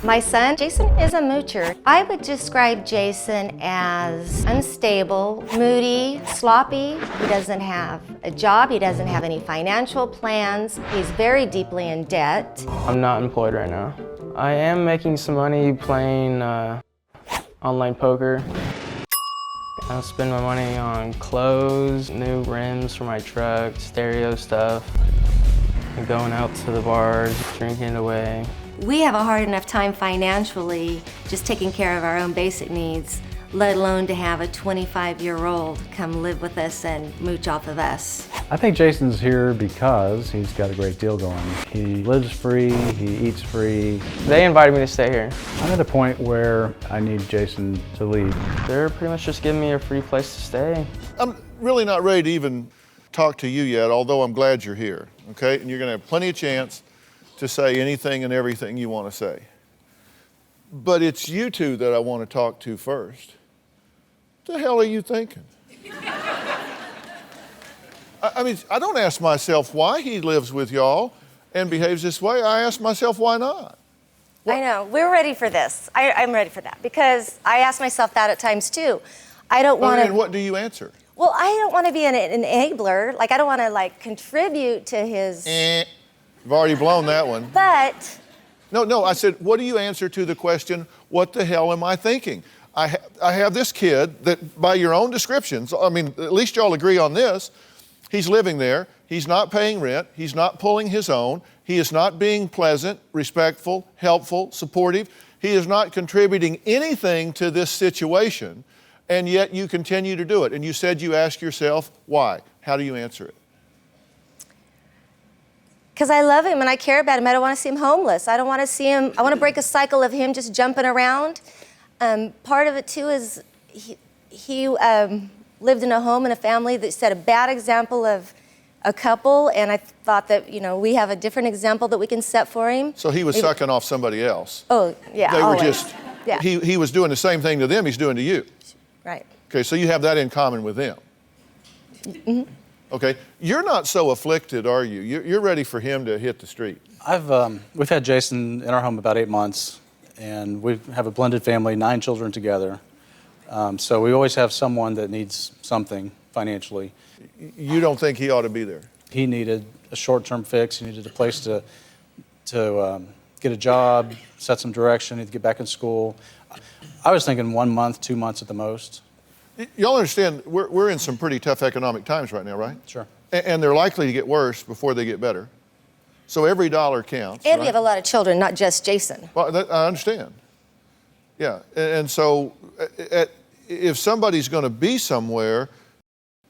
My son, Jason, is a moocher. I would describe Jason as unstable, moody, sloppy. He doesn't have a job. He doesn't have any financial plans. He's very deeply in debt. I'm not employed right now. I am making some money playing online poker. I spend my money on clothes, new rims for my truck, stereo stuff, and going out to the bars, drinking away. We have a hard enough time financially just taking care of our own basic needs, let alone to have a 25-year-old come live with us and mooch off of us. I think Jason's here because he's got a great deal going. He lives free, he eats free. They invited me to stay here. I'm at a point where I need Jason to leave. They're pretty much just giving me a free place to stay. I'm really not ready to even talk to you yet, although I'm glad you're here, okay? And you're gonna have plenty of chance to say anything and everything you want to say. But it's you two that I want to talk to first. What the hell are you thinking? I mean, I don't ask myself why he lives with y'all and behaves this way. I ask myself why not. I know, we're ready for this. I'm ready for that because I ask myself that at times too. I don't want to. And what do you answer? Well, I don't want to be an enabler. Like, I don't want to contribute to his. You've already blown that one. But. No, I said, what do you answer to the question, what the hell am I thinking? I have this kid that, by your own descriptions, I mean, at least y'all agree on this, he's living there, he's not paying rent, he's not pulling his own, he is not being pleasant, respectful, helpful, supportive, he is not contributing anything to this situation, and yet you continue to do it. And you said you ask yourself, why? How do you answer it? Because I love him and I care about him. I don't want to see him homeless. I don't want to see him, I want to break a cycle of him just jumping around. Part of it too is he lived in a home and a family that set a bad example of a couple, and I thought that, we have a different example that we can set for him. So he was sucking off somebody else. Oh, yeah, They always. were just, yeah. he was doing the same thing to them he's doing to you. Right. Okay, so you have that in common with them. Mm-hmm. Okay, you're not so afflicted, are you? You're ready for him to hit the street. We've had Jason in our home about 8 months, and we have a blended family, 9 children together. So we always have someone that needs something financially. You don't think he ought to be there? He needed a short-term fix. He needed a place to get a job, set some direction, he needed to get back in school. I was thinking 1 month, 2 months at the most. Y'all understand, we're in some pretty tough economic times right now, right? Sure. And they're likely to get worse before they get better. So every dollar counts. And right? we have a lot of children, not just Jason. Well, I understand. Yeah, and so if somebody's going to be somewhere,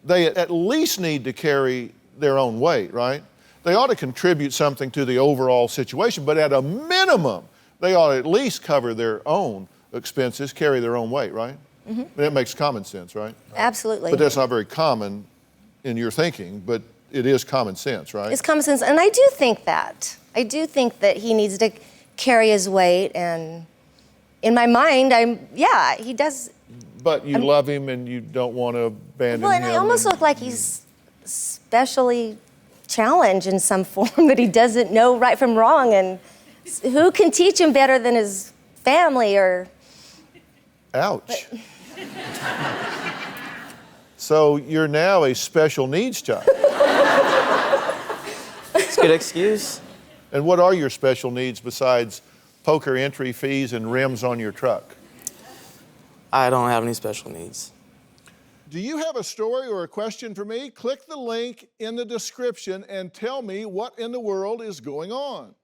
they at least need to carry their own weight, right? They ought to contribute something to the overall situation, but at a minimum, they ought to at least cover their own expenses, carry their own weight, right? Mm-hmm. That makes common sense, right? Absolutely. But that's not very common in your thinking, but it is common sense, right? It's common sense, and I do think that. I do think that he needs to carry his weight, and in my mind, he does. But you love him and you don't want to abandon him. Well, and I almost look like he's specially challenged in some form that he doesn't know right from wrong, and who can teach him better than his family or... Ouch. So you're now a special needs child. It's a good excuse. And what are your special needs besides poker entry fees and rims on your truck? I don't have any special needs. Do you have a story or a question for me? Click the link in the description and tell me what in the world is going on.